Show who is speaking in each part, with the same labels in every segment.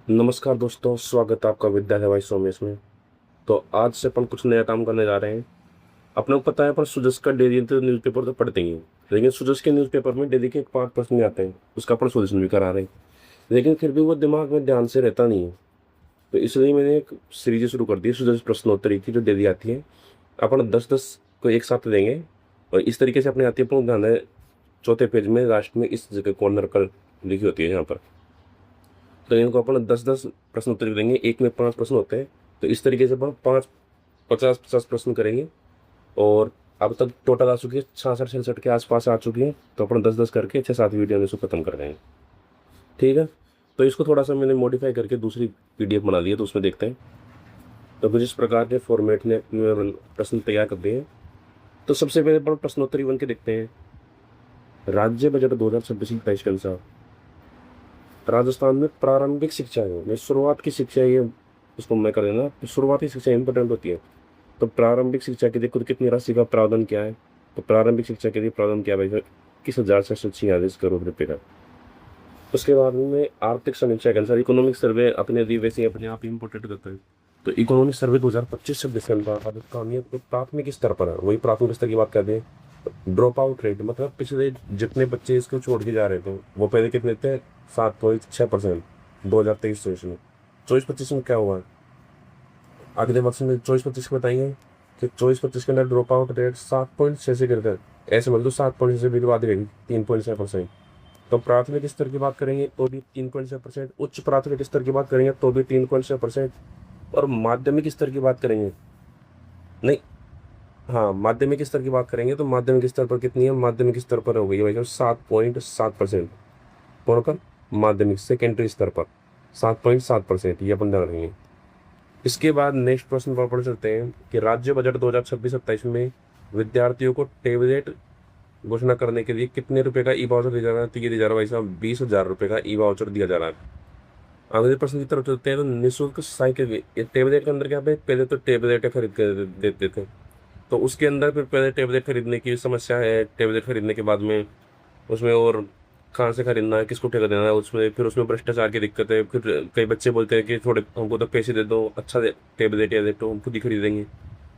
Speaker 1: नमस्कार दोस्तों, स्वागत है आपका विद्या है भाई सोमेश में। तो आज से अपन कुछ नया काम करने जा रहे हैं। अपने को पता है अपन सुजस का डेली तो न्यूज़पेपर तो पढ़ते ही हैं, लेकिन सुजस के न्यूज़पेपर में डेली के 5 प्रश्न आते हैं, उसका अपन सोल्यूशन भी करा रहे हैं। लेकिन फिर भी वो दिमाग में ध्यान से रहता नहीं है। तो इसलिए मैंने एक सीरीज शुरू कर दी सुजस प्रश्नोत्तरी की, जो डेली आती है। अपन 10-10 को एक साथ देंगे और इस तरीके से अपने आती है। अपन को ध्यान है, चौथे पेज में लास्ट में इस जगह कॉर्नर पर लिखी होती है यहाँ पर। तो इनको अपन 10-10 प्रश्न उत्तर देंगे, एक में 5 प्रश्न होते हैं। तो इस तरीके से अपन 50-50 प्रश्न करेंगे। और अब तक टोटल आ चुकी है 66-67 के आसपास आ चुकी है। तो अपन 10-10 करके 6-7 वीडियो में इसको खत्म कर देंगे, ठीक है। तो इसको थोड़ा सा मैंने मॉडिफाई करके दूसरी पीडीएफ बना ली है, तो उसमें देखते हैं। तो कुछ इस प्रकार के फॉर्मेट ने प्रश्न तैयार कर दिए हैं। तो सबसे पहले अपन प्रश्नोत्तरी 1 के देखते हैं। राज्य बजट 2026-27 के अनुसार राजस्थान में प्रारंभिक शिक्षा है, शुरुआत की शिक्षा, ये उसको मैं कर देना। तो शुरुआती शिक्षा इंपॉर्टेंट होती है। तो प्रारंभिक शिक्षा के लिए खुद कितनी राशि का प्रावधान क्या है? तो प्रारंभिक शिक्षा के लिए प्रावधान क्या है भाई? 21,646 करोड़ रुपये का। उसके बाद में आर्थिक समीक्षा के अनुसार इकोनॉमिक सर्वे अपने वैसे अपने आप इंपोर्टेंट करता है। तो इकोनॉमिक सर्वे 2025-26 के अनुसार राजस्थान में तो प्राथमिक स्तर पर है, वही प्राथमिक स्तर की बात करते हैं। ड्रॉप आउट रेट मतलब पिछले जितने बच्चे इसको छोड़ के जा रहे थे वो पहले कितने थे? 7.6%। 2023-24 में। 24-25 में क्या हुआ? अगले वर्ष में 24-25 को बताएंगे कि 24-25 के अंदर ड्रॉप आउट रेट 7.6 से गिरकर ऐसे मतलब 7.6 से भी बात रहेगी 3.6%। तो प्राथमिक स्तर की बात करेंगे तो भी 3.6%, उच्च प्राथमिक स्तर की बात करेंगे तो भी 3.6%, और माध्यमिक स्तर की बात करेंगे, नहीं, हाँ, माध्यमिक स्तर की बात करेंगे तो माध्यमिक स्तर पर कितनी है? माध्यमिक स्तर पर हो गई भाई 7.7%। कौन पर? माध्यमिक सेकेंडरी स्तर पर 7.7%, ये अपन ध्यान रखेंगे। इसके बाद नेक्स्ट प्रश्न पर पढ़ चलते हैं कि राज्य बजट 2026-27 में विद्यार्थियों को टेबलेट घोषणा करने के लिए कितने रुपए का ई वाउचर दिया जा रहा है? तो ये दिया जा रहा है भाई साहब 20,000 रुपये का ई वाउचर दिया जा रहा है। अगले प्रश्न की तरफ चलते हैं। तो निःशुल्क साइकिल, ये टेबलेट के अंदर क्या है? पहले तो टेबलेट खरीद कर देते थे, तो उसके अंदर फिर पहले टेबलेट खरीदने की समस्या है। टेबलेट खरीदने के बाद में उसमें और कहाँ से खरीदना है, किसको ठेका देना है, उसमें फिर उसमें भ्रष्टाचार की दिक्कत है। फिर कई बच्चे बोलते हैं कि थोड़े हमको तो पैसे दे दो, अच्छा टेबलेट या लैपटॉप हम खुद ही खरीदेंगे।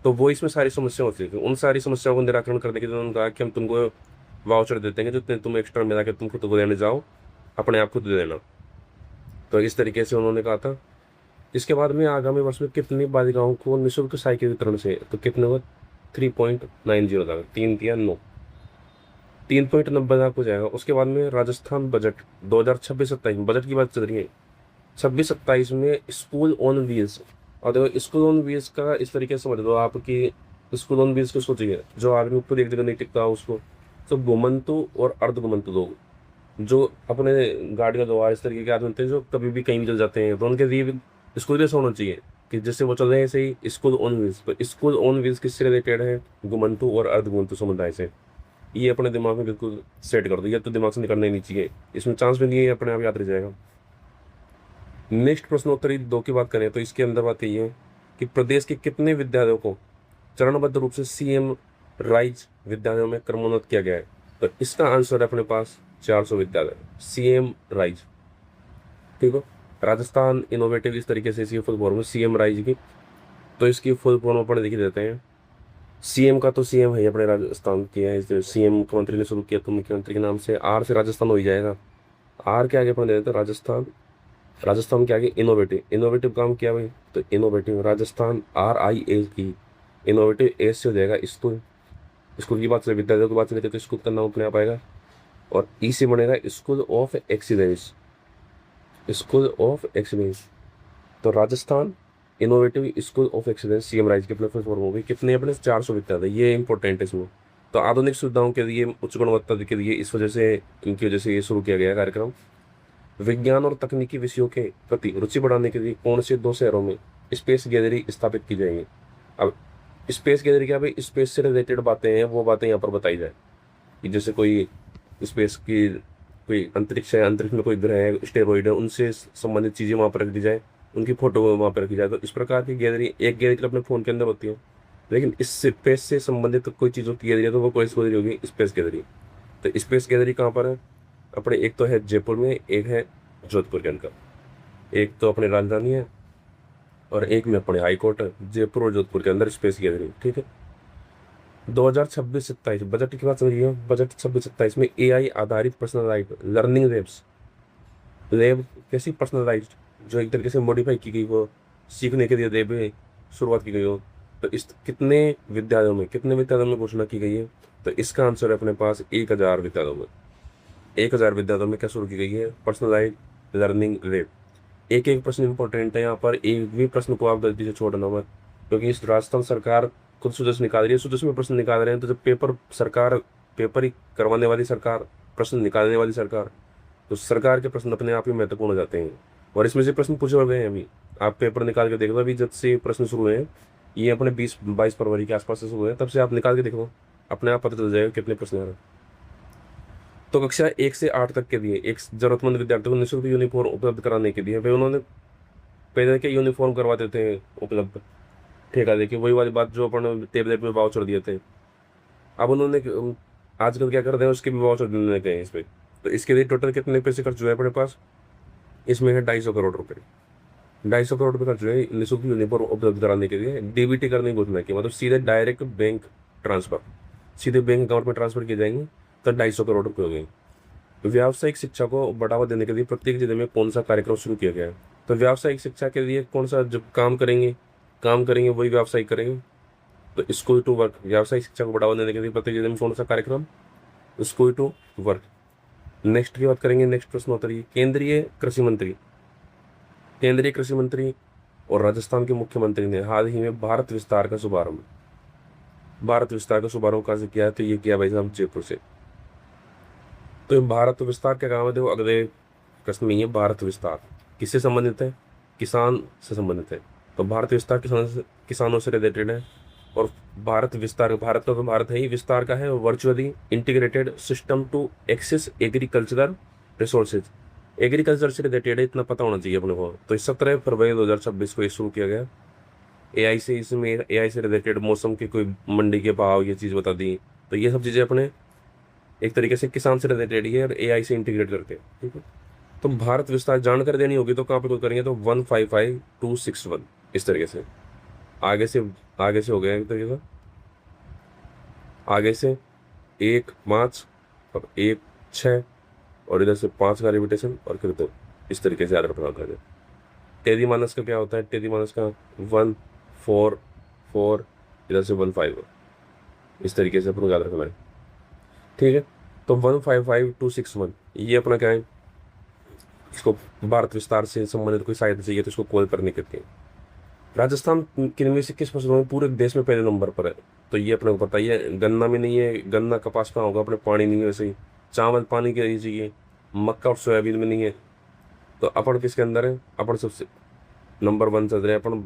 Speaker 1: तो वो इसमें सारी समस्या होती है। उन सारी समस्याओं को निराकरण करने के लिए उन्होंने कहा कि हम तुमको वाउचर देते हैं, जितने तुम एक्स्ट्रा मिला के तुम खुद को देने जाओ, अपने आप खुद दे देना। तो इस तरीके से उन्होंने कहा था। इसके बाद में आगामी वर्ष में कितनी बालिकाओं को निःशुल्क साइकिल वितरण से, तो कितने हुआ? 3.90 लाख, 3 या 9, 3.90 लाख हो जाएगा। उसके बाद में राजस्थान बजट 2026-27 बजट की बात चल रही है। 26-27 में स्कूल ऑन व्हील्स। और देखो स्कूल ऑन व्हील्स का इस तरीके से समझ लो आप कि स्कूल ऑन व्हील्स को सोचिए, जो आदमी खुद एक जगह नहीं टिकता उसको। तो घुमंतु और अर्ध घुमंतु लोग जो अपने गाड़ी का द्वार इस तरीके के आदमी होते हैं जो कभी भी कहीं भी चल जाते हैं, तो उनके लिए स्कूल जैसा होना चाहिए कि जिससे वो चल रहे हैं ऐसे ही स्कूल ऑन व्हील्स। तो स्कूल ऑन व्हील्स किससे रिलेटेड है? घुमंतु और अर्ध घुमंतु समुदाय से। ये अपने दिमाग में बिल्कुल सेट कर दो, ये तो दिमाग से निकलना ही नहीं चाहिए, इसमें चांस भी नहीं है, अपने आप याद रह जाएगा। नेक्स्ट प्रश्नोत्तरी 2 की बात करें तो इसके अंदर बात यही है कि प्रदेश के कितने विद्यालयों को चरणबद्ध रूप से सीएम राइज विद्यालयों में क्रमोन्नत किया गया है? तो इसका आंसर है अपने पास 400 विद्यालय, सीएम राइज, ठीक है। राजस्थान इनोवेटिव, इस तरीके से इसकी फुल फॉर्म है सीएम राइज की। तो इसकी फुल फॉर्म अपन लिख देते हैं। सीएम का तो सीएम है अपने राजस्थान की है, इस सीएम मुख्यमंत्री ने शुरू किया तो मुख्यमंत्री के नाम से आर से राजस्थान हो ही जाएगा। आर के आगे अपन दे देते हैं राजस्थान। राजस्थान के आगे इनोवेटिव, इनोवेटिव काम किया भाई, तो इनोवेटिव राजस्थान, RIA की। इनोवेटिव एस से हो जाएगा स्कूल। स्कूल की बात से विद्यालय की बात चले तो स्कूल का नाम अपने आप आएगा। और ई से बनेगा school of excellence, school of excellence. तो Rajasthan innovative school of excellence CM rise के अपने फर्स्ट फॉर्म हो गई। कितने अपने? 400 विद्यालय, ये इंपॉर्टेंट है इसमें। तो आधुनिक सुविधाओं के लिए, उच्च गुणवत्ता के लिए, इस वजह से, इनकी वजह से ये शुरू किया गया कार्यक्रम। विज्ञान और तकनीकी विषयों के प्रति रुचि बढ़ाने के लिए कौन से 2 शहरों में स्पेस गैलरी स्थापित की जाएगी? अब स्पेस गैलरी क्या भाई? स्पेस से रिलेटेड बातें हैं, वो बातें यहाँ पर बताई जाए कि जैसे कोई स्पेस की कोई अंतरिक्ष है, अंतरिक्ष में कोई ग्रह है, स्टेरॉइड है, उनसे संबंधित चीज़ें वहाँ पर रख दी जाए, उनकी फोटो वहाँ पर रखी जाए। तो इस प्रकार की गैलरी, एक गैलरी अपने फ़ोन के अंदर होती है, लेकिन इस स्पेस से संबंधित कोई चीज़ों की गैलरी है तो वो कोई गैलरी होगी? Space gallery. तो स्पेस गैलरी कहाँ पर है? अपने एक तो है जयपुर में, एक है जोधपुर के अंदर। एक तो अपनी राजधानी है और एक में अपने हाई कोर्ट है, जयपुर और जोधपुर के अंदर स्पेस गैदरिंग, ठीक है। 2026-27 बजट की बात समझिए। बजट 26-27 में एआई आधारित पर्सनलाइज्ड लर्निंग लैब्स, लैब कैसी पर्सनलाइज्ड जो एक तरीके से मॉडिफाई की गई, वो सीखने के लिए लैब शुरुआत की गई हो। तो इस कितने विद्यालयों में घोषणा की गई है? तो इसका आंसर है अपने पास 1000 विद्यालयों में। 1000 विद्यालयों में क्या शुरू की गई है? Personalise learning lab. एक एक प्रश्न इंपॉर्टेंट है यहाँ पर, एक भी प्रश्न को आप गलती से छोड़ना मत, क्योंकि इस राजस्थान सरकार खुद सुजस निकाल रही है, सुजस में प्रश्न निकाल रहे हैं। तो जब पेपर ही करवाने वाली सरकार, प्रश्न निकालने वाली सरकार, तो सरकार के प्रश्न अपने आप ही महत्वपूर्ण हो जाते हैं। और इसमें से प्रश्न पूछे हुए हैं अभी, आप पेपर निकाल के देख लो। अभी जब से प्रश्न शुरू हुए हैं, ये अपने 20-22 फरवरी के आसपास से शुरू हुए हैं, तब से आप निकाल के देख लो, अपने आप पता चल जाएगा कितने प्रश्न आ रहे हैं। तो कक्षा 1 से 8 तक के लिए एक जरूरतमंद विद्यार्थियों को निःशुल्क यूनिफॉर्म उपलब्ध कराने के लिए वे उन्होंने पहले के यूनिफॉर्म करवाते थे उपलब्ध, ठेका देके, वही वाली बात जो अपन टेबलेट में वाउचर दिए थे। अब उन्होंने आजकल क्या कर रहे हैं, उसके भी वाउचर देने लगे हैं इस पे। तो इसके लिए टोटल कितने पैसे खर्च हुए अपने पास? इसमें है 250 करोड़ रुपए। 250 करोड़ रुपए खर्च हुए निःशुल्क यूनिफॉर्म उपलब्ध कराने के लिए। डीबीटी करने की घोषणा की, मतलब सीधे डायरेक्ट बैंक ट्रांसफर, सीधे बैंक अकाउंट में ट्रांसफर किए जाएंगे। तो 250 करोड़ रुपये हो गए। व्यावसायिक शिक्षा को बढ़ावा देने के लिए प्रत्येक जिले में कौन सा कार्यक्रम शुरू किया गया है? तो व्यावसायिक शिक्षा के लिए कौन सा, जब काम करेंगे वही व्यावसायिक करेंगे। तो स्कूल टू वर्क, व्यावसायिक शिक्षा को बढ़ावा देने के लिए प्रत्येक जिले में कौन सा कार्यक्रम? School to work. नेक्स्ट की बात करेंगे, नेक्स्ट प्रश्न उत्तर ये, केंद्रीय कृषि मंत्री और राजस्थान के मुख्यमंत्री ने हाल ही में भारत विस्तार का शुभारंभ कहाँ से किया है? तो ये किया भाई साहब जयपुर से। तो ये भारत विस्तार क्या काम है? देखो अगले प्रश्न में, ये भारत विस्तार किससे संबंधित है? किसान से संबंधित है। तो भारत विस्तार किसानों से रिलेटेड है। और भारत विस्तार, भारत का तो भारत है ही, विस्तार का है virtually integrated system to access agricultural resources, agriculture से रिलेटेड है, इतना पता होना चाहिए अपने को। तो 17 फरवरी 2026 को ये शुरू किया गया। एआई से रिलेटेड मौसम के कोई मंडी के भाव, ये चीज़ बता दी। तो ये सब चीज़ें अपने एक तरीके से किसान से रिलेटेड ही है और एआई से इंटीग्रेट करके, ठीक है। तो भारत विस्तार जानकारी देनी होगी तो कहाँ पे कोई करेंगे? तो 155261 इस तरीके से आगे से हो गया एक तरीके से, आगे से 1-5 और 1-6 और इधर से 5 का रिपीटेशन और फिर 2, इस तरीके से याद रखना होता है। टेदी मानस का क्या होता है? टेदी मानस का 1-4-4, इधर से 15, इस तरीके से अपने याद रखना है, ठीक है। तो 155261 ये अपना क्या है? इसको भारत विस्तार से संबंधित कोई सहायता चाहिए तो इसको कॉल करने के लिए। राजस्थान किनमें से किस फसलों में पूरे देश में पहले नंबर पर है? तो ये अपने को पता ही है, गन्ना में नहीं है, गन्ना कपास कहाँ होगा, अपने पानी नहीं है वैसे ही। चावल पानी के लिए चाहिए, मक्का और सोयाबीन में नहीं है। तो अपन किसके अंदर है? अपन सबसे नंबर 1 चल रहे हैं अपन,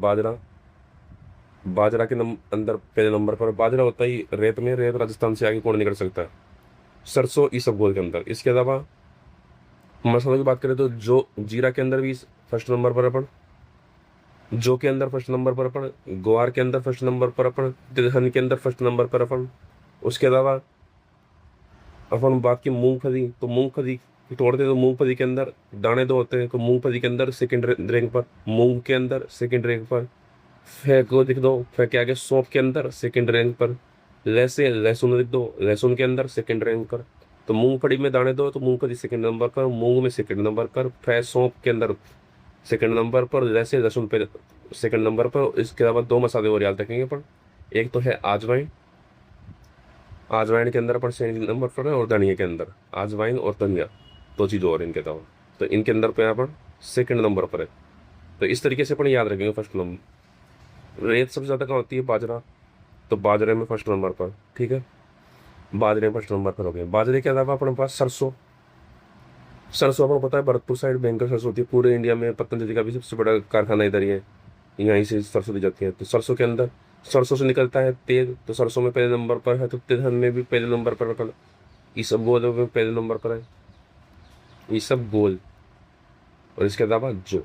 Speaker 1: बाजरा के अंदर पहले नंबर पर। बाजरा होता ही रेत में, रेत राजस्थान से आगे कौन नहीं कर सकता। सरसों इसबगोल के अंदर। इसके अलावा मसालों की बात करें तो जो जीरा के अंदर भी फर्स्ट नंबर पर अपन, जो के अंदर फर्स्ट नंबर पर अपन, ग्वार के अंदर फर्स्ट नंबर पर अपन, तिलहन के अंदर फर्स्ट नंबर पर अपन। उसके अलावा अपन बात की मूंगफली, तो मूंगफली तोड़ते तो मूंगफली के अंदर दाने 2 होते हैं, तो मूंगफली के अंदर सेकंड रैंक पर, मूंग के अंदर सेकंड रैंक पर। फे को लिख दो, फे के आगे सौंफ के अंदर सेकंड रैंक पर। लहसुन लिख दो, लहसुन के अंदर सेकंड रैंक पर। तो मूंगफली में दाने 2 तो मूंगफली सेकंड नंबर पर, मूंग में सेकंड नंबर पर, फे सौंफ के अंदर सेकंड नंबर पर, लहसुन पे सेकंड नंबर पर। इसके अलावा 2 मसाले और याद रखेंगे अपन, एक तो है अजवाइन, अजवाइन के अंदर अपन सेकंड नंबर पर है, और धनिया के अंदर अजवाइन और धनिया 2 चीज़ और इनके अलावा, तो इनके अंदर पे अपन सेकंड नंबर पर है। तो इस तरीके से अपन याद रखेंगे फर्स्ट नंबर। रेत सबसे ज़्यादा कहाँ होती है? बाजरा, तो बाजरे में फर्स्ट नंबर पर, ठीक है, बाजरे में फर्स्ट नंबर पर हो गए। बाजरे के अलावा अपने पास सरसों अपने पता है भरतपुर साइड भयंकर सरसों होती है। पूरे इंडिया में पतंजलि का भी सबसे बड़ा कारखाना इधर ही है, यहीं से सरसों दी जाती है। तो सरसों के अंदर सरसों से निकलता है तेल, तो सरसों में पहले नंबर पर है। तो तिलहन में भी पहले नंबर पर रखा, इसबगोल में पहले नंबर पर है, इसबगोल। और इसके अलावा जो,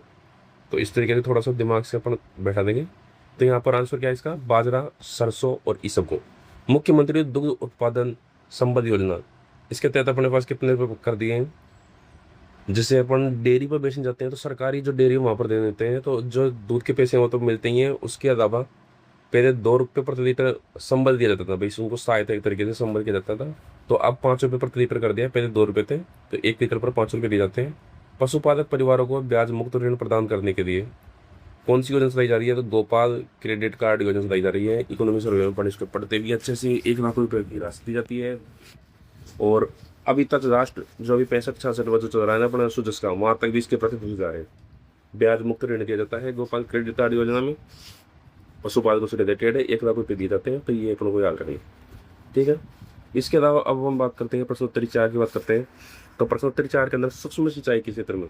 Speaker 1: तो इस तरीके से थोड़ा सा दिमाग से अपन बैठा देंगे। तो यहाँ पर आंसर क्या है इसका? बाजरा, सरसों और इसबगोल। मुख्यमंत्री दुग्ध उत्पादन संबंध योजना, इसके तहत अपने पास कितने रुपये कर दिए हैं? जैसे अपन डेयरी पर बेचने जाते हैं तो सरकारी जो डेयरी वहाँ पर दे देते हैं, तो जो दूध के पैसे हैं वो तो मिलते ही हैं। उसके अलावा पहले 2 रुपये प्रति लीटर संबल दिया जाता था भाई, उनको सहायता एक तरीके से संबल किया जाता था। तो अब 5 रुपये प्रति लीटर कर दिया, पहले 2 रुपये थे, तो 1 लीटर पर 5 रुपये दिए जाते हैं। पशुपालक परिवारों को ब्याज मुक्त ऋण प्रदान करने के लिए कौन सी योजना चलाई जा रही है? तो गोपाल क्रेडिट कार्ड योजना चलाई जा रही है। इकोनॉमिक्स सर्वे में पढ़ने, इसको पढ़ते भी अच्छे से 1 लाख रुपए की राशि दी जाती है। और अभी तक राष्ट्र जो अभी 65-66 जो चल रहा है ना अपना सुजस का, वहां तक भी इसके प्रति जा रहे हैं। ब्याज मुक्त ऋण दिया जाता है गोपाल क्रेडिट कार्ड योजना में, पशुपालकों से रिलेटेड है, 1 लाख रुपए दिए जाते हैं। तो ये अपन को याद रखिए, ठीक है। इसके अलावा अब हम बात करते हैं प्रश्नोत्तरी 4 की बात करते हैं। तो प्रश्नोत्तरी 4 के अंदर सूक्ष्म सिंचाई के क्षेत्र में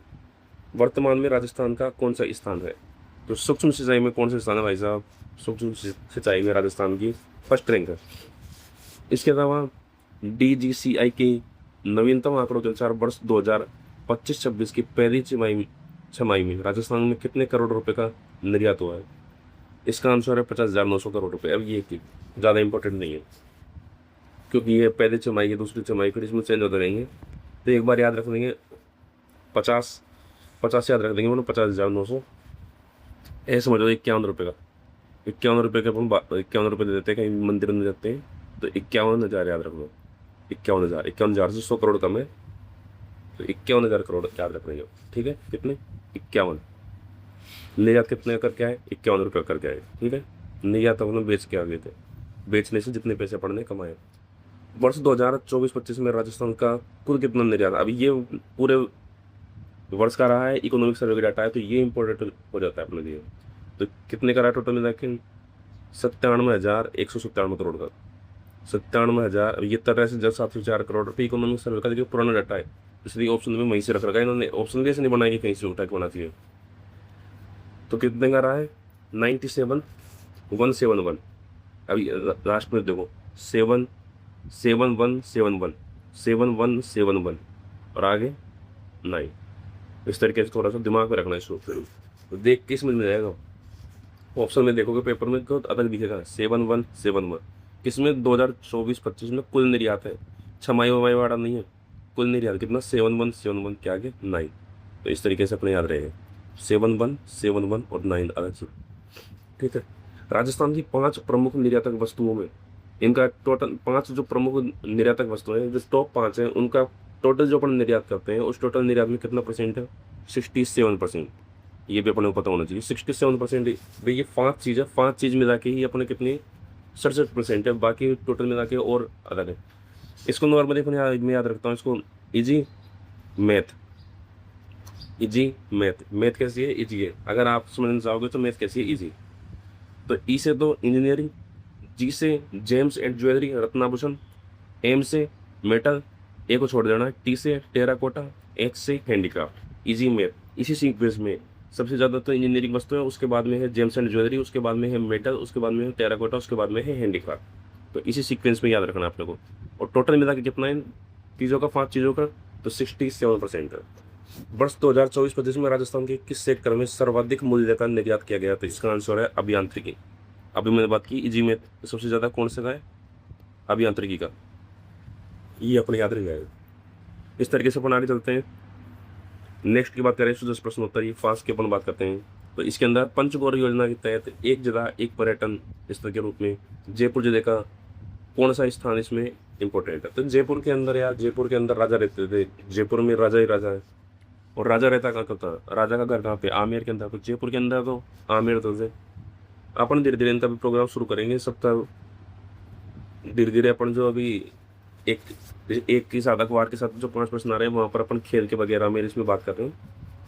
Speaker 1: वर्तमान में राजस्थान का कौन सा स्थान है? तो सूक्ष्म सिंचाई में कौन सा स्थान है भाई साहब? सूक्ष्म सिंचाई में राजस्थान की फर्स्ट रैंक है। इसके अलावा DGCI के नवीनतम आंकड़ों के अनुसार वर्ष 2025-26 की पहली छमाही में राजस्थान में कितने करोड़ रुपए का निर्यात हुआ है? इसका आंसर है 50,900 करोड़ रुपए। अब ये ज़्यादा इंपॉर्टेंट नहीं है, क्योंकि ये पहले छमाही है, दूसरी छमाही फिर इसमें चेंज होते रहेंगे। तो एक बार याद रख देंगे, 50 याद रख देंगे, मतलब 50,900। ऐसे समझ लो 51 रुपये का, 51 रुपये के अपन 51 रुपये दे देते हैं, कहीं मंदिर में जाते हैं तो 51,000 याद रख लो। 51,000 से 100 करोड़ कम है, तो 51,000 करोड़ याद रख रहे हो, ठीक है। कितने? 51। निर्यात कितने करके आए? 51 रुपये करके आए, ठीक है। निर्यात अपन बेच के आ गए थे, बेचने से जितने पैसे अपन ने कमाए। वर्ष 2024-25 में राजस्थान का कुल कितना निर्यात? अभी ये पूरे वर्ष का रहा है, इकोनॉमिक सर्वे का डाटा है, तो ये इंपॉर्टेंट हो जाता है अपने लिए। तो कितने का रहा टोटल मिला के? 97,197 करोड़ का। 97,000, ये तरह से जब 704 करोड़ रुपये इकोनॉमिक सर्वे का, देखिए पुराना डाटा है, इसलिए ऑप्शन में वहीं से रख रखा है इन्होंने। ऑप्शन भी ऐसे नहीं बनाया कि कहीं से उठा के बना चाहिए। तो कितने का रहा है? 97,171। अभी लास्ट में देखो 77171 और आगे 9। इस तरीके से थोड़ा सा दिमाग में रखना है इसको, तो देख के समझ में जाएगा। ऑप्शन में देखोगे पेपर में तो अलग दिखेगा 7171, किसमें 2024-25 में कुल निर्यात है, छमाही वमाही वाला नहीं है। कुल निर्यात कितना? 7171 के आगे 9। तो इस तरीके से अपने याद रहेगा 7171 और 9 अलग से, ठीक है। राजस्थान की 5 प्रमुख निर्यातक वस्तुओं में इनका टोटल 5 जो प्रमुख निर्यातक वस्तुएं हैं, जो टॉप 5 हैं, उनका टोटल जो अपन निर्यात करते हैं उस टोटल निर्यात में कितना परसेंट है? 67%। ये भी अपने को पता होना चाहिए, 67%। भाई ये 5 चीज़ है, 5 चीज़ मिला के ही अपने कितनी 67% है, बाकी टोटल मिला के और अलग है। इसको नॉर्मली अपने मैं याद रखता हूँ इसको, इजी मैथ। इजी मैथ कैसी है? इजी है। अगर आप समझना चाहोगे तो मैथ कैसी है? इजी। तो ई से तो इंजीनियरिंग, जी से जेम्स एंड ज्वेलरी रत्नाभूषण, एम से मेटल, ए को छोड़ देना, टी से टेराकोटा, एच से हैंडीक्राफ्ट। Easy math. इसी सीक्वेंस में सबसे ज़्यादा तो इंजीनियरिंग वस्तु है, उसके बाद में है जेम्स एंड ज्वेलरी, उसके बाद में है मेटल, उसके बाद में है टेराकोटा, उसके बाद में है हैंडीक्राफ्ट। तो इसी सीक्वेंस में याद रखना आप लोगों को। और टोटल मिला के कितना है चीज़ों का, 5 चीज़ों का? तो 67% है। वर्ष 2024-25 में राजस्थान के किस सेक्टर में सर्वाधिक मूल्य का निर्यात किया गया? तो इसका आंसर है अभियांत्रिकी। अभी मैंने बात की इजी में, तो सबसे ज़्यादा कौन सा का है? अभियांत्रिकी का। ये अपने याद रह जाएगा। इस तरीके से अपन आगे चलते हैं। नेक्स्ट की बात करें 10 प्रश्नोत्तर, ये फास्ट की अपन बात करते हैं। तो इसके अंदर पंचगौर योजना के तहत एक जिला एक पर्यटन स्थल के रूप में जयपुर जिले का कौन सा स्थान इसमें इम्पोर्टेंट है? तो जयपुर के अंदर यार, जयपुर के अंदर राजा रहते थे, जयपुर में राजा ही राजा है। और राजा रहता कहाँ था? राजा का घर कहाँ पे? आमेर के अंदर। तो जयपुर के अंदर तो आमेर तो थे। अपन धीरे धीरे इनका भी प्रोग्राम शुरू करेंगे सप्ताह, धीरे धीरे अपन जो अभी एक एक के साथ अखबार के साथ जो 5 प्रश्न आ रहे हैं वहाँ पर अपन खेल के वगैरह में इसमें बात कर रहे हैं।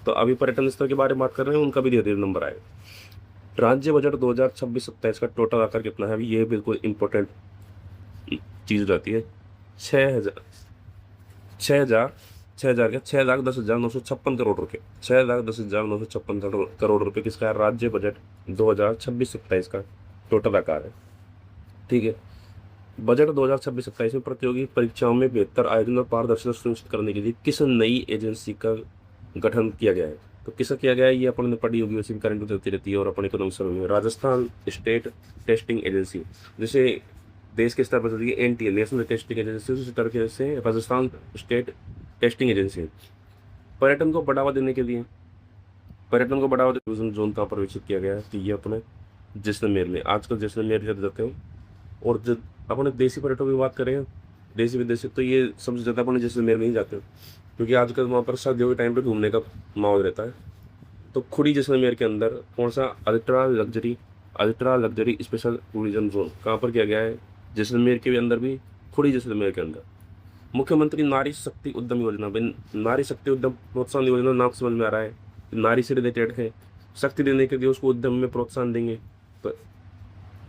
Speaker 1: तो अभी पर्यटन स्थल के बारे में बात कर रहे हैं, उनका भी धीरे धीरे नंबर आएगा। राज्य बजट 2026-27 का टोटल आकर कितना है? अभी ये बिल्कुल इंपॉर्टेंट चीज़ रहती है। 6,10,956 करोड़ रुपये, 6,10,956 करोड़ रुपये किसका है? राज्य बजट 2026-27 का टोटल आकार है, ठीक है। बजट 2026-27 में प्रतियोगी परीक्षाओं में बेहतर आयोजन और पारदर्शिता सुनिश्चित करने के लिए किस नई एजेंसी का गठन किया गया है? तो किसका किया गया है? ये अपन ने पढ़ी होगी, वैसे भी करंट होती रहती है। और अपन इकोनॉमिक सर्वे में राजस्थान स्टेट टेस्टिंग एजेंसी, जैसे देश के स्तर पर चलती है NTA, नेशनल टेस्टिंग एजेंसी, उसी तरह से राजस्थान स्टेट टेस्टिंग एजेंसी पर्यटन को बढ़ावा देने के लिए, पर्यटन को बढ़ावा टूरिज्म जोन कहाँ पर विकसित किया गया है, तो ये अपने जैसलमेर में, आजकल जैसलमेर जाते जाते हो। और जब अपने देसी पर्यटकों की बात करें, देसी विदेशी, तो ये सबसे ज़्यादा अपने जैसलमेर में ही जाते हो, क्योंकि आजकल वहाँ पर सर्दियों के टाइम पे घूमने का माहौल रहता है। तो खुड़ी जैसलमेर के अंदर कौन सा ultra luxury special tourism zone कहाँ पर किया गया है, जैसलमेर के भी अंदर भी, खुड़ी जैसलमेर के अंदर। मुख्यमंत्री नारी शक्ति उद्यम योजना, नारी शक्ति उद्यम प्रोत्साहन योजना, नाम समझ में आ रहा है, नारी से रिलेटेड है, शक्ति देने के लिए उसको उद्यम में प्रोत्साहन देंगे। तो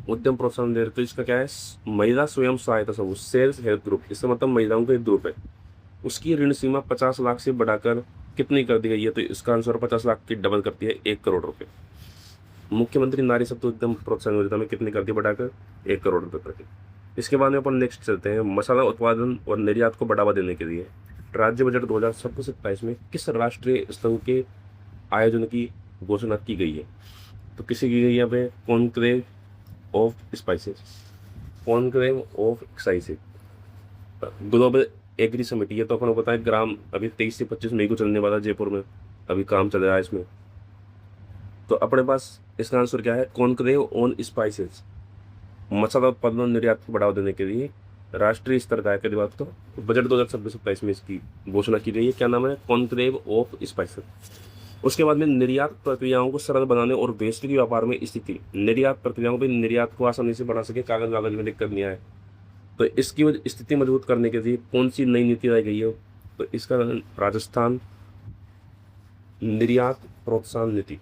Speaker 1: उद्यम प्रोत्साहन दे रहे, तो इसका क्या है, महिला स्वयं सहायता समूह, सेल्फ हेल्प ग्रुप, इसका मतलब महिलाओं का एक ग्रुप है, उसकी ऋण सीमा 50 लाख से बढ़ाकर कितनी कर दी गई है, तो इसका आंसर 50 लाख की डबल करती है 1 करोड़ रुपए। मुख्यमंत्री नारी शक्ति उद्यम प्रोत्साहन योजना में कितनी कर दी बढ़ाकर, 1 करोड़ रुपए कर दी। इसके बाद में अपन नेक्स्ट चलते हैं, मसाला उत्पादन और निर्यात को बढ़ावा देने के लिए राज्य बजट 2026-27 में किस राष्ट्रीय स्तंभ के आयोजन की घोषणा की गई है, तो किसी की गई है यहाँ पे, conclave of spices, conclave of spices global agri समिति है। तो अपन को पता है ग्राम, अभी 23 से 25 मई को चलने वाला जयपुर में, अभी काम चल रहा है इसमें। तो अपने पास इसका आंसर क्या है, कॉन्क्लेव ऑन स्पाइसेस, मसाला उत्पादन और निर्यात को बढ़ावा देने के लिए राष्ट्रीय स्तर का के बात तो बजट 2026-27 में इसकी घोषणा की गई है। क्या नाम है, कॉन्क्लेव ऑफ स्पाइसेस। उसके बाद में निर्यात प्रक्रियाओं को सरल बनाने और वैश्विक व्यापार में स्थिति, निर्यात प्रक्रियाओं पर निर्यात को आसानी से बढ़ा सके, कागज वागज में दिक्कत नहीं आए, तो इसकी स्थिति मजबूत करने के लिए कौन सी नई नीति लाई गई है, तो इसका राजस्थान निर्यात प्रोत्साहन नीति,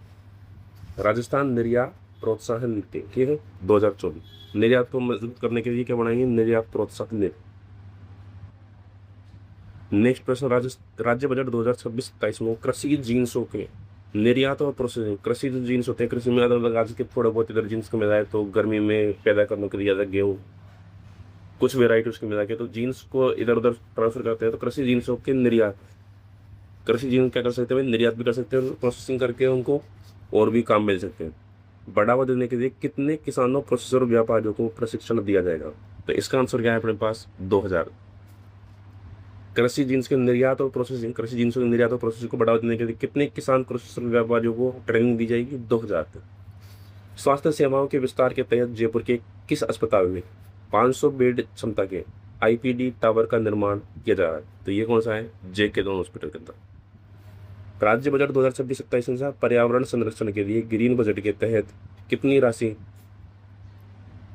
Speaker 1: राजस्थान निर्यात प्रोत्साहन नीति, ठीक है, 2024। निर्यात को मजबूत करने के लिए क्या बनाएंगे, निर्यात प्रोत्साहन नीति। नेक्स्ट प्रश्न, राज्य बजट 2026-27 में कृषि जिन्सों के निर्यात और प्रोसेसिंग, कृषि जो जीन्स होते हैं, कृषि में अलग अलग आज के थोड़े बहुत इधर जीन्स को मिला है, तो गर्मी में पैदा करने के लिए अलग गेहूँ, कुछ वेराइटी उसके मिला के, तो जीन्स को इधर उधर ट्रांसफर करते हैं, तो कृषि जीन्सों के निर्यात, कृषि जीन्स क्या कर सकते हैं, निर्यात भी कर सकते हैं, प्रोसेसिंग करके उनको और भी काम मिल सकते हैं। बढ़ावा देने के लिए कितने किसानों, प्रोसेसर, व्यापारियों को प्रशिक्षण दिया जाएगा, तो इसका आंसर क्या है अपने पास, 2000। कृषि जीन्स के निर्यात और प्रोसेसिंग, कृषि जीन्सों के निर्यात और प्रोसेसिंग को बढ़ावा देने के लिए कितने किसान, प्रोसेसर, व्यापारियों को ट्रेनिंग दी जाएगी, 2000 तक। स्वास्थ्य सेवाओं के विस्तार के तहत जयपुर के किस अस्पताल में 500 बेड क्षमता के आईपीडी टावर का निर्माण किया जा रहा है, तो ये कौन सा है, जेके लोन हॉस्पिटल के अंदर। राज्य बजट 2026-27 अनुसार पर्यावरण संरक्षण के लिए ग्रीन बजट के तहत कितनी राशि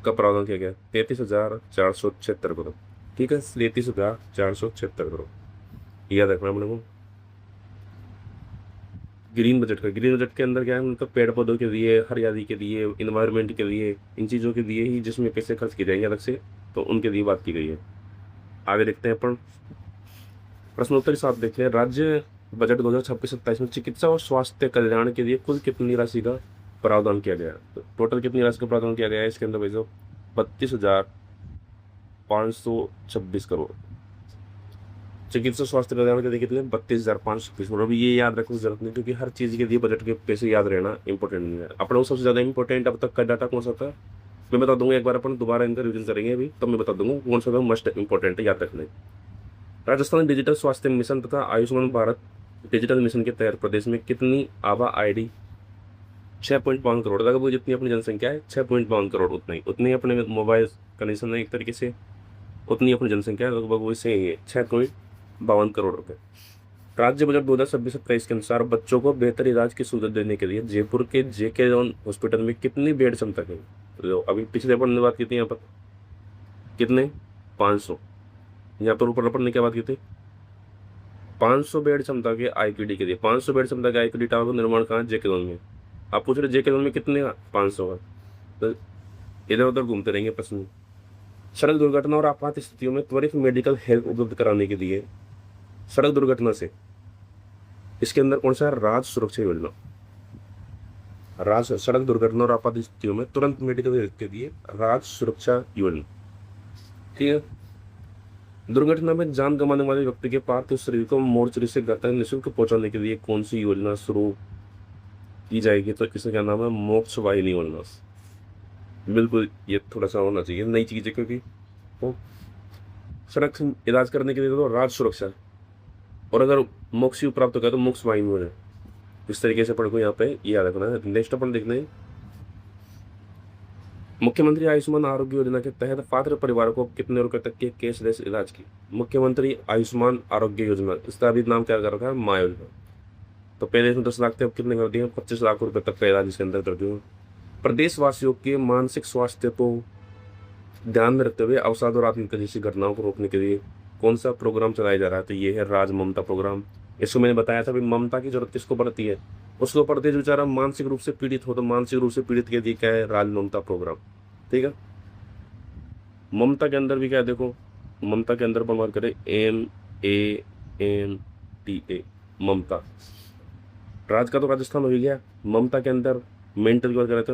Speaker 1: का प्रावधान किया गया, 33,476 करोड़, ठीक है, 33,476 करोड़, याद रखना अपने को। ग्रीन बजट का, ग्रीन बजट के अंदर क्या है, मतलब पेड़ पौधों के लिए, हरियाली के लिए, इन्वायरमेंट के लिए, इन चीज़ों के लिए ही जिसमें पैसे खर्च किए जाएंगे अलग से, तो उनके लिए बात की गई है। आगे देखते हैं अपन प्रश्नोत्तरी 7 देखते हैं, राज्य बजट 2026-27 में चिकित्सा और स्वास्थ्य कल्याण के लिए कुल कितनी राशि का प्रावधान किया गया है, तो टोटल कितनी राशि का प्रावधान किया गया है इसके अंदर भाई साहब, 32,526 करोड़। चिकित्सा स्वास्थ्य कल्याण के लिए कितने, 32,526 करोड़। अभी ये याद रखने की जरूरत नहीं, क्योंकि हर चीज़ के लिए बजट के पैसे याद रहना इंपॉर्टेंट नहीं है। अपने को सबसे ज़्यादा इंपॉर्टेंट अब तक का डाटा कौन सा था, मैं बता दूंगा, एक बार अपन दोबारा इनका रिविजन करेंगे अभी, तब मैं बता दूंगा कौन सा मस्ट इंपॉर्टेंट है, याद रखना। राजस्थान डिजिटल स्वास्थ्य मिशन तथा आयुष्मान भारत डिजिटल मिशन के तहत प्रदेश में कितनी आभा आईडी, 6.5 करोड़, लगभग जितनी अपनी जनसंख्या है 6.5 करोड़, उतनी अपने मोबाइल कनेक्शन है एक तरीके से, उतनी अपनी जनसंख्या है, लगभग वैसे ही है, 6.52 करोड़ रुपए। राज्य बजट 2026-27 के अनुसार बच्चों को बेहतर इलाज की सुविधा देने के लिए जयपुर के जेके लोन हॉस्पिटल में कितनी बेड क्षमता है, तो अभी पिछले अपन ने बात की थी यहाँ पर कितने, 500, यहाँ पर ऊपर अपन ने क्या बात की थी, 500 बेड क्षमता के आईपीडी के लिए, 500 बेड क्षमता के आईपीडी टावर का निर्माण कहाँ, जेके लोन में। आप पूछ रहे जेके लोन में कितने का, 500 का, तो इधर उधर घूमते रहेंगे प्रश्न। सड़क दुर्घटना और आपात स्थितियों में त्वरित मेडिकल हेल्प उपलब्ध कराने के लिए सड़क दुर्घटना से, इसके अंदर कौन सा है, राज्य सुरक्षा योजना, राज्य सड़क दुर्घटना और आपात स्थितियों में तुरंत मेडिकल हेल्प के लिए राज्य सुरक्षा योजना, ठीक है। दुर्घटना में जान गंवाने वाले व्यक्ति के पार्थिव शरीर को मोर्चरी से घर तक निःशुल्क पहुंचाने के लिए कौन सी योजना शुरू की जाएगी, तो इसका क्या नाम है, मोक्ष वाहिनी योजना। बिल्कुल, ये थोड़ा सा होना चाहिए, नई चीज़ है, क्योंकि तो सड़क इलाज करने के लिए तो राज्य सुरक्षा और अगर मोक्ष यू प्राप्त होगा तो मोक्ष वायु में है। इस तरीके से पढ़ो यहाँ पे, ये याद रखना है। नेक्स्ट अपन देखते हैं, मुख्यमंत्री आयुष्मान आरोग्य योजना के तहत पात्र परिवारों को कितने रुपए तक के कैशलेस इलाज की। मुख्यमंत्री आयुष्मान आरोग्य योजना, इसका अभी नाम क्या कर रखा है, माँ योजना। तो पहले इसमें 10 लाख थे, अब कितने कर दिए, 25 लाख रुपए तक का इलाज इसके अंदर कर दिए। प्रदेशवासियों के मानसिक स्वास्थ्य को ध्यान में रखते हुए अवसाद और आत्महत्या जैसी घटनाओं को रोकने के लिए कौन सा प्रोग्राम चलाया जा रहा है, तो ये है राज ममता प्रोग्राम। इसको मैंने बताया था, भाई ममता की जरूरत किसको पड़ती है, उसको पड़ती है जो बेचारा मानसिक रूप से पीड़ित हो। तो मानसिक रूप से पीड़ित के लिए क्या है, राज ममता प्रोग्राम। ठीक है, ममता के अंदर भी क्या है, देखो ममता के अंदर अपन बात करें, MANTA, ममता। राज का तो राजस्थान हो ही गया, ममता के अंदर मेंटल की बात कर रहे थे,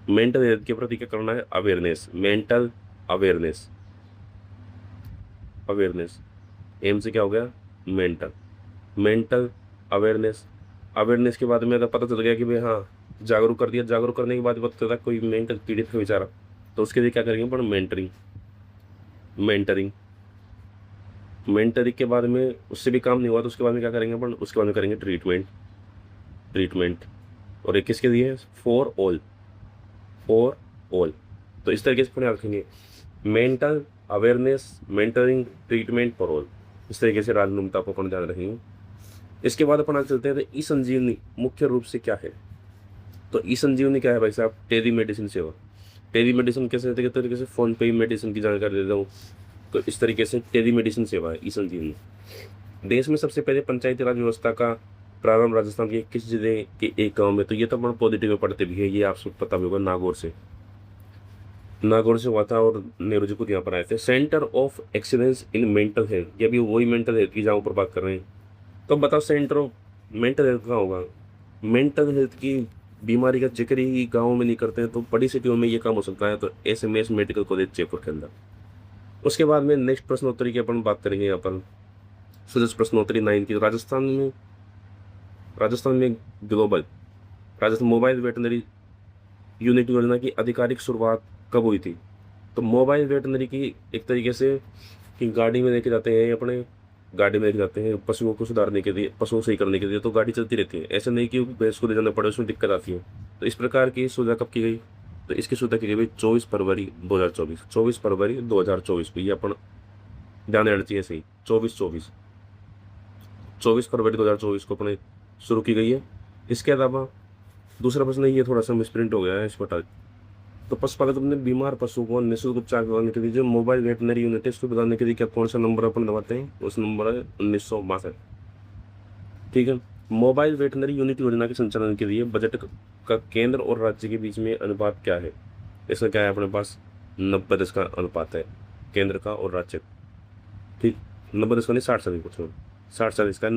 Speaker 1: मेंटल हेल्थ के प्रति क्या करना है, अवेयरनेस, मेंटल अवेयरनेस, एम से क्या हो गया, मेंटल अवेयरनेस के बाद में अगर पता चल गया कि भाई हाँ जागरूक कर दिया, जागरूक करने के बाद पता चला कोई मेंटल पीड़ित है बेचारा, तो उसके लिए क्या करेंगे अपन, मेंटरिंग के बाद में उससे भी काम नहीं हुआ तो उसके बाद में क्या करेंगे अपन, उसके बाद में करेंगे ट्रीटमेंट। और एक किसके लिए, फॉर ऑल। तो इस तरीके से अपन याद रखेंगे, mental awareness, mentoring, treatment for all. इस तरीके से राजममता को अपन ध्यान रखेंगे। इसके बाद अपन चलते हैं, ई संजीवनी मुख्य रूप से क्या है। तो ई संजीवनी क्या है भाई साहब, टेली मेडिसिन सेवा। टेली मेडिसिन कैसे तरीके से, फोन पे ही मेडिसिन की जानकारी देता हूँ। तो इस तरीके से टेली मेडिसिन सेवा है ई संजीवनी। देश में सबसे पहले पंचायती राज व्यवस्था का प्रारंभ राजस्थान के किस जिले के एक गांव में, तो ये तो अपन पॉजिटिव में पढ़ते भी है, ये आपको पता भी होगा, नागौर से हुआ था और नेहरू जी खुद यहाँ पर आए थे। Centre of excellence in mental health, ये भी वही मेंटल हेल्थ की जहाँ पर बात कर रहे हैं। तो बताओ सेंटर ऑफ मेंटल हेल्थ कहाँ होगा, मेंटल हेल्थ की बीमारी का जिक्र ही गाँव में नहीं करते हैं, तो बड़ी सिटियों में ये काम हो सकता है। तो SMS मेडिकल कॉलेज जयपुर के अंदर। उसके बाद में नेक्स्ट प्रश्नोत्तरी की अपन बात करेंगे यहाँ पर, सुजस प्रश्नोत्तरी 9 की। राजस्थान में global Rajasthan mobile veterinary unit योजना की आधिकारिक शुरुआत कब हुई थी। तो मोबाइल वेटनरी की एक तरीके से कि गाड़ी में लेके जाते हैं, अपने गाड़ी में लेके जाते हैं पशुओं को सुधारने के लिए, पशुओं सही करने के लिए, तो गाड़ी चलती रहती है, ऐसा नहीं कि भैंस को ले जाना पड़े, उसमें दिक्कत आती है। तो इस प्रकार की सुविधा कब की गई, तो इसकी सुविधा की गई 24 फरवरी 2024 को। ये अपन ध्यान देना चाहिए, सही 24 फरवरी 2024 को अपने शुरू की गई है। इसके अलावा दूसरा प्रश्न ये थोड़ा सा मिसप्रिंट हो गया है, इस पर। तो पशुपालक अपने बीमार पशु को निःशुल्क उपचार करवाने के लिए जो मोबाइल वेटनरी यूनिट है, इसको बताने के लिए क्या कौन सा नंबर अपन दबाते हैं, उस नंबर है 1962। ठीक है, मोबाइल वेटनरी यूनिट योजना के संचालन के लिए बजट का केंद्र और राज्य के बीच में अनुपात क्या है। इसका क्या है, अपने पास 90-10 का अनुपात है केंद्र का और राज्य। ठीक, 90-10 का नहीं, 60-40 कुछ 60-40 का।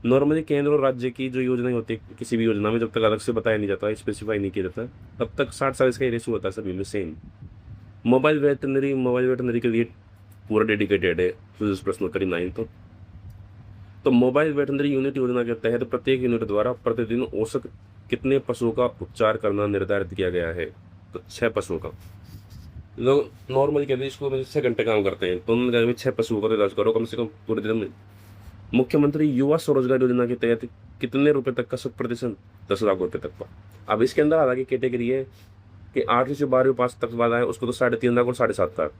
Speaker 1: नॉर्मली केंद्र और राज्य की जो योजनाएं होती है किसी भी योजना में, जब तक अलग से बताया नहीं जाता, स्पेसिफाई नहीं किया जाता, तब तक 60-40 का ही रेशो होता है सभी में सेम। मोबाइल वेटनरी के लिए पूरा डेडिकेटेड है प्रश्नोत्तरी 9। तो मोबाइल वेटनरी यूनिट योजना के तहत प्रत्येक यूनिट द्वारा प्रतिदिन औसत कितने पशुओं का उपचार करना निर्धारित किया गया है, तो 6 पशुओं का। लोग नॉर्मली कहते हैं इसको 6 घंटे काम करते हैं, तो उन्होंने कहा 6 पशुओं का इलाज करो कम से कम पूरे दिन में। मुख्यमंत्री युवा स्वरोजगार योजना के तहत कितने रुपए तक का 100%, 10 लाख रुपए तक का। अब इसके अंदर हालांकि कैटेगरी है कि 8वीं से 12वीं पास तक वाला है उसको तो 3.5 लाख और 7.5 लाख,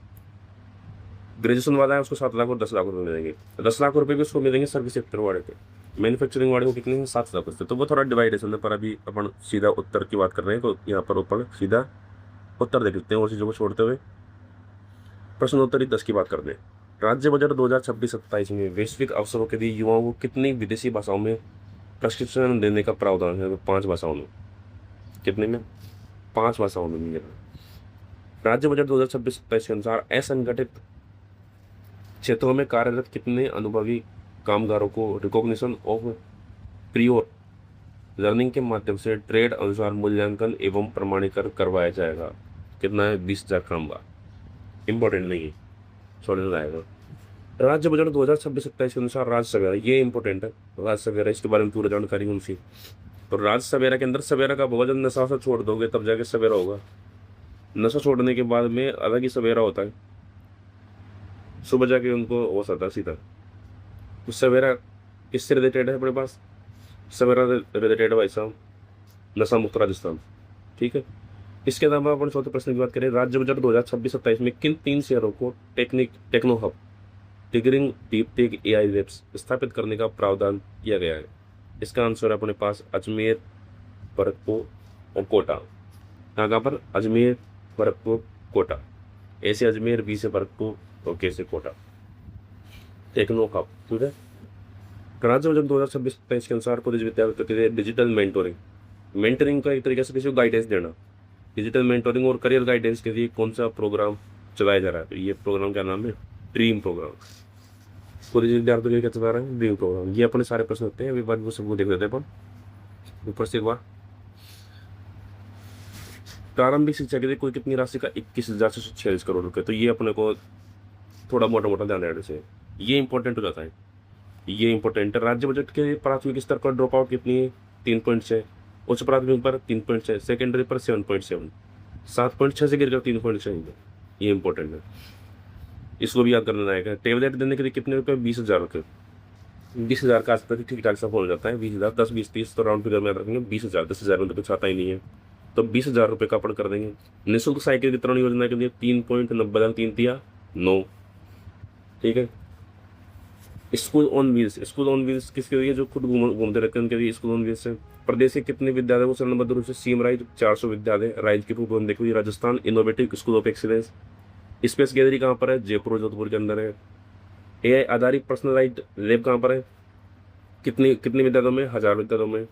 Speaker 1: ग्रेजुएशन वाला है उसको 7 लाख और 10 लाख रुपये मिलेंगे। 10 लाख रुपये भी उसको मिलेंगे सर्विस सेक्टर वाले के, मैन्युफैक्चरिंग वाले को कितने हैं, 7 लाख रुपये। तो वो थोड़ा डिवाइडेशन है, पर अभी अपन सीधा उत्तर की बात कर रहे हैं, तो यहाँ पर ऊपर सीधा उत्तर देख लेते हैं और चीज़ों को छोड़ते हुए प्रश्नोत्तरी 10 की बात करते हैं। राज्य बजट 2026-27 में वैश्विक अवसरों के लिए युवाओं को कितनी विदेशी भाषाओं में प्रशिक्षण देने का प्रावधान है, 5 भाषाओं में। कितने में, 5 भाषाओं में मिलेगा। राज्य बजट 2026-27 के अनुसार असंगठित क्षेत्रों में कार्यरत कितने अनुभवी कामगारों को रिकॉग्निशन ऑफ प्रियोर लर्निंग के माध्यम से ट्रेड अनुसार मूल्यांकन एवं प्रमाणीकरण करवाया जाएगा। कितना है, 20,000 कामगार। इंपॉर्टेंट नहीं है, सॉल्यूशन आएगा। राज्य बजट 2026-27 के अनुसार राज्य सवेरा, ये इंपॉर्टेंट है, राज्य सवेरा, इसके बारे में पूरी जानकारी उनसी। तो राज्य सवेरा के अंदर सवेरा का भोजन नशा से छोड़ दोगे तब जाके सवेरा होगा, नशा छोड़ने के बाद में अलग ही सवेरा होता है, सुबह जाके उनको हो सकता है सीधा। सवेरा किससे रिलेटेड है अपने पास? सवेरा रिलेटेड है भाई साहब नशा मुक्त राजस्थान। ठीक है। इसके अलावा अपन चौथे प्रश्न की बात करें, राज्य बजट 2026-27 में किन 3 शहरों को techno hub triggering deep tech AI labs स्थापित करने का प्रावधान किया गया है? इसका आंसर है अपने पास अजमेर, भरतपुर और कोटा। कहाँ पर? अजमेर, भरतपुर, कोटा। ए से अजमेर, बी से भरतपुर और के से कोटा। Techno hub. ठीक है। राज्य बजट 2026-27 के अनुसार कॉलेज विद्यार्थियों के लिए डिजिटल मेंटरिंग का एक तरीके से किसी को गाइडेंस देना, डिजिटल मेंटरिंग और करियर गाइडेंस के लिए कौन सा प्रोग्राम चलाया जा रहा है? तो ये प्रोग्राम क्या नाम है? Dream programme. कॉलेज विद्यार्थियों के लिए क्या चला रहा है? Dream programme. ये अपने सारे प्रश्न होते हैं, अभी बात वो सबको देख लेते हैं अपन ऊपर से एक बार। प्रारंभिक शिक्षा के लिए कुल कितनी राशि का? 21,646 करोड़ रुपए। तो ये अपने को थोड़ा मोटा मोटा ध्यान देने से ये इंपॉर्टेंट हो जाता है। ये इंपॉर्टेंट है। राज्य बजट के प्राथमिक स्तर पर ड्रॉप आउट कितनी है? 3.6। उच्च प्राथमिक पर 3.6, सेकेंडरी पर 7.7, 7.6 से गिरकर 3.6। ये इंपॉर्टेंट है, इसको भी याद करना लायक है। टेबलेट देने के लिए कितने रुपए? 20,000 रुपये। 20,000 का आसपास ठीक ठाक सा हो जाता है। 20,000, 10, 20, 30 तो राउंड फिगर में याद रखेंगे। 20,000, 10,000 में तो कुछ आता ही नहीं है, तो 20,000 रुपये का अपन कर देंगे। निःशुल्क साइकिल वितरण योजना के लिए 3.90 ठीक है। स्कूल ऑन व्हील्स किसके लिए? जो खुद घूमते रहते हैं उनके लिए स्कूल ऑन व्हील्स है। प्रदेश के कितने विद्यालय को चरणबद्ध रूप से सीएम राइज? 400 विद्यालय राइज के रूप में देखो। Rajasthan innovative school of excellence. Space gallery कहाँ पर है? जयपुर जोधपुर के अंदर है। एआई आधारित पर्सनलाइज्ड लैब कहाँ पर है? कितने विद्यालयों में? 1000 विद्यालयों में।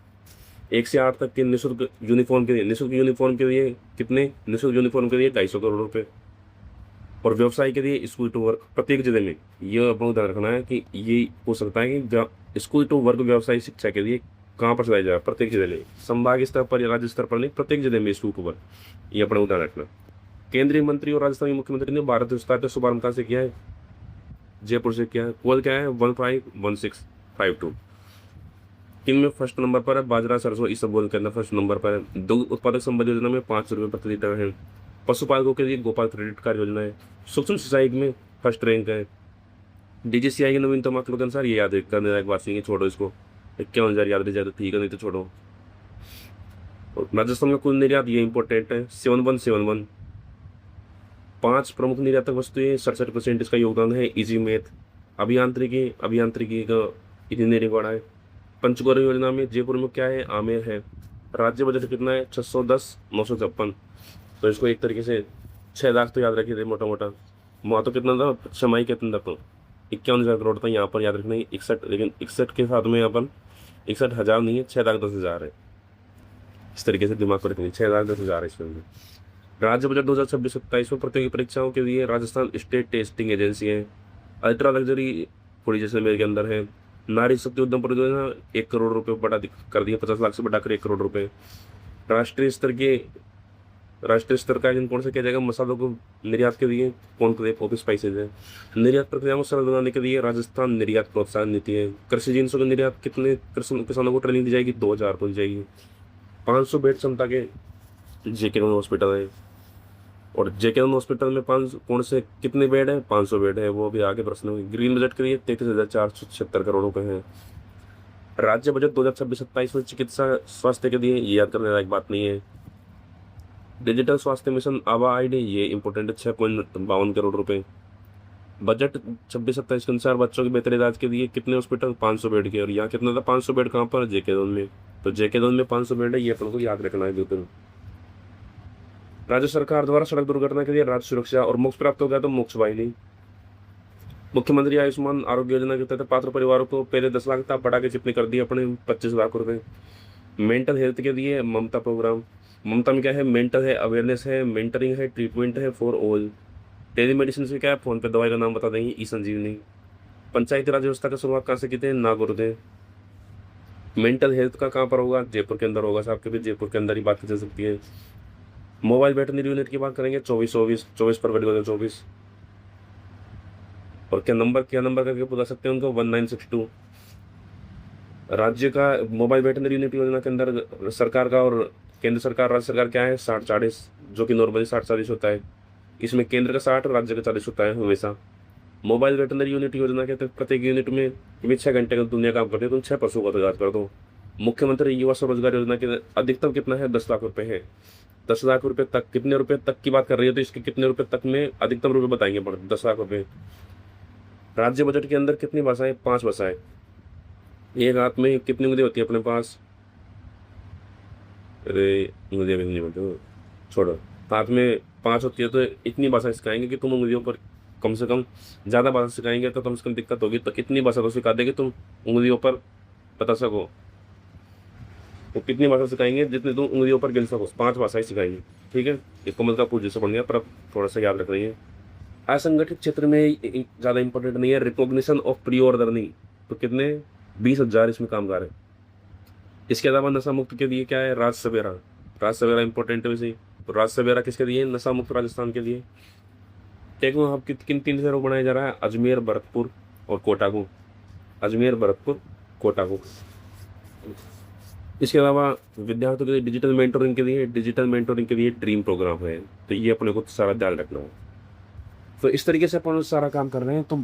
Speaker 1: 1 से 8 तक के निःशुल्क यूनिफॉर्म के लिए कितने? निःशुल्क यूनिफॉर्म के लिए 250 करोड़ रुपए। और व्यवसाय के लिए स्कूल टू वर्क प्रत्येक जिले में। यह अपना ध्यान रखना है कि ये हो सकता है कि स्कूल टू वर्क व्यवसायिक शिक्षा के लिए कहाँ पर चलाया जाए? प्रत्येक जिले में, संभाग स्तर पर या राज्य स्तर पर नहीं, प्रत्येक जिले में स्कूल टू वर्क। ये अपना ध्यान रखना। केंद्रीय मंत्री और राजस्थान के मुख्यमंत्री ने भारत विस्तार का शुभारंभ कहाँ से किया है? जयपुर से किया है। कोल क्या है? 151652। इनमें फर्स्ट नंबर पर है बाजरा, सरसों, इसबगोल के अंदर फर्स्ट नंबर पर है। दुग्ध उत्पादक संबंध योजना में 5 रुपये प्रति लीटर है। पशुपालकों के लिए गोपाल क्रेडिट कार्ड योजना है। सूक्ष्म सिंचाई में फर्स्ट रैंक है। डीजीसीआई के नवीनतम आंकड़ों के अनुसार ये याद करने लायक बात नहीं है, छोड़ो इसको। 51,000 याद रह जाए तो ठीक है, नहीं तो छोड़ो। और राजस्थान का कुल निर्यात ये इंपॉर्टेंट है 7171। 5 प्रमुख निर्यातक वस्तुएं 67% इसका योगदान है। Easy math. अभियांत्रिकी का इंजीनियरिंग वाला है। पंचगौरी योजना में जयपुर में क्या है? आमेर है। राज्य बजट कितना है? 610,956। तो इसको एक तरीके से 6 लाख तो याद रखिए मोटा मोटा। वहाँ तो कितना था? छमाही कितना था? तो 51,000 करोड़ था। यहाँ पर याद रखना है 61, लेकिन 61 के साथ में अपन 61,000 नहीं है, 6,10,000 है। इस तरीके से दिमाग को रखनी, 6,10,000 है इसमें। राज्य बजट 2026-27 में प्रतियोगी परीक्षाओं के लिए राजस्थान स्टेट टेस्टिंग एजेंसी है। अल्ट्रा लग्जरी थोड़ी जैसलमेर के अंदर है। नारी शक्ति उद्यम परियोजना 1 करोड़ रुपये बढ़ा कर दिया, 50 लाख से बढ़ाकर 1 करोड़ रुपये। राष्ट्रीय स्तर का आयोजन कौन सा किया जाएगा? मसालों को निर्यात के लिए कॉन्क्लेव ऑफ स्पाइसेज है। निर्यात प्रक्रिया को सरल बनाने के लिए राजस्थान निर्यात प्रोत्साहन नीति है। कृषि जिनसों के निर्यात कितने किसानों को ट्रेनिंग दी जाएगी? 2,000 को दी जाएगी। 500 बेड क्षमता के जेके हॉस्पिटल है। और जेके हॉस्पिटल में कौन से कितने बेड है? 500 बेड है। वो भी आगे प्रश्न में। ग्रीन बजट के लिए 33,476 करोड़ रुपए हैं। राज्य बजट 2026-27 में चिकित्सा स्वास्थ्य के लिए ये याद करने लायक बात नहीं है। डिजिटल स्वास्थ्य मिशन आभा आईडी ये इंपॉर्टेंट है, 6.52 करोड़ रुपए। बजट 26-27 के अनुसार बच्चों के बेहतर इलाज के लिए कितने हॉस्पिटल? 500 बेड के। और यहाँ कितना था? 500 बेड कहाँ पर? जेके जोन में। तो जेके जोन में 500 बेड है, ये अपन को याद रखना है बिल्कुल। राज्य सरकार द्वारा सड़क दुर्घटना के लिए राज्य सुरक्षा और मोक्ष प्राप्त हो गया तो मोक्ष वाहिनी। मुख्यमंत्री आयुष्मान आरोग्य योजना के तहत पात्र परिवारों को पहले 10 लाख था, बढ़ा के कितने कर दिए अपने? 25 लाख रुपए। मेंटल हेल्थ के लिए ममता प्रोग्राम। ममता में क्या है? मेंटल है, अवेयरनेस है, मेंटरिंग है, ट्रीटमेंट है फॉर ऑल। टेलीमेडिसिन से क्या है? फोन पे दवाई का नाम बता देंगे, ई संजीवनी। पंचायती राज व्यवस्था का शुरुआत कहाँ से की थी? नागौर। मेंटल हेल्थ का कहाँ पर होगा? जयपुर के अंदर होगा साहब, के भी जयपुर के अंदर ही बात की जा सकती है। मोबाइल वेटरनरी यूनिट की बात करेंगे 24 फरवरी 2024। और क्या नंबर करके बुला सकते हैं उनको? 1962। राज्य का मोबाइल वेटरनरी यूनिट योजना के अंदर सरकार का और केंद्र सरकार राज्य सरकार क्या है? 60-40, जो कि नॉर्मली 60-40 होता है। इसमें केंद्र का 60 राज्य का 40 होता है हमेशा। मोबाइल वेटनरी यूनिट योजना के तहत प्रत्येक यूनिट में भी 6 घंटे का दुनिया काम करते हैं, तुम 6 पशुओं का रोजगार कर दो। मुख्यमंत्री युवा स्वरोजगार योजना के अधिकतम कितना है, 10 लाख रुपए है। 10 लाख रुपए तक, कितने रुपए तक की बात कर रही है, तो इसके कितने रुपए तक में अधिकतम रुपए बताएंगे, पर 10 लाख रुपए। राज्य बजट के अंदर कितनी भाषाएं, 5 भाषाएं। एक हाथ में कितनी उंगली होती है अपने पास, अरे उंगलियां भी नहीं बोलते, छोड़ो। हाथ में 5 होती है, तो इतनी भाषा सिखाएंगे कि तुम उंगलियों पर कम से कम, ज़्यादा भाषा सिखाएंगे तो कम से कम दिक्कत होगी, तो कितनी भाषा तो सिखा देंगे तुम उंगलियों पर बता सको। वो कितनी भाषा सिखाएंगे, जितनी तुम उंगलियों पर गिन सको, 5 भाषाएं सिखाएंगे। ठीक है, ये कमल का पूछ जैसे बन गया, पर अब थोड़ा सा याद रख रही है। असंगठित क्षेत्र में ज़्यादा इंपॉर्टेंट नहीं है, रिकॉग्निशन ऑफ प्री ऑर्डर नहीं, तो कितने, 20,000 इसमें कामगार है। इसके अलावा नशा मुक्त के लिए क्या है, राज सवेरा। राज सवेरा इंपॉर्टेंट है वैसे ही। तो राज सवेरा किसके लिए, नशा मुक्त राजस्थान के लिए। टेक्नो हब किन 3 शहरों को बनाया जा रहा है, अजमेर, भरतपुर और कोटागू। अजमेर, भरतपुर, कोटागू। इसके अलावा विद्यार्थियों के लिए डिजिटल मेंटोरिंग के लिए ड्रीम प्रोग्राम है, तो ये अपने को सारा ध्यान रखना है। तो इस तरीके से अपन सारा काम कर रहे हैं। तो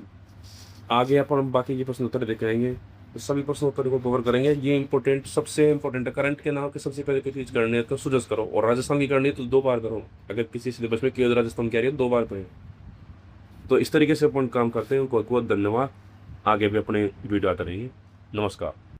Speaker 1: आगे अपन बाकी के प्रश्न उत्तर देख आएंगे, तो सभी प्रश्न उत्तर को कवर करेंगे। ये इंपॉर्टेंट, सबसे इंपॉर्टेंट है। करंट के नाम के सबसे पहले कोई चीज़ करनी है तो सुजस करो, और राजस्थान की करनी है तो 2 बार करो। अगर किसी सिलेबस में केवल राजस्थान की आ रही है, 2 बार करें। तो इस तरीके से अपन काम करते हैं। बहुत बहुत धन्यवाद। आगे भी अपने वीडियो आते रहेंगे। नमस्कार।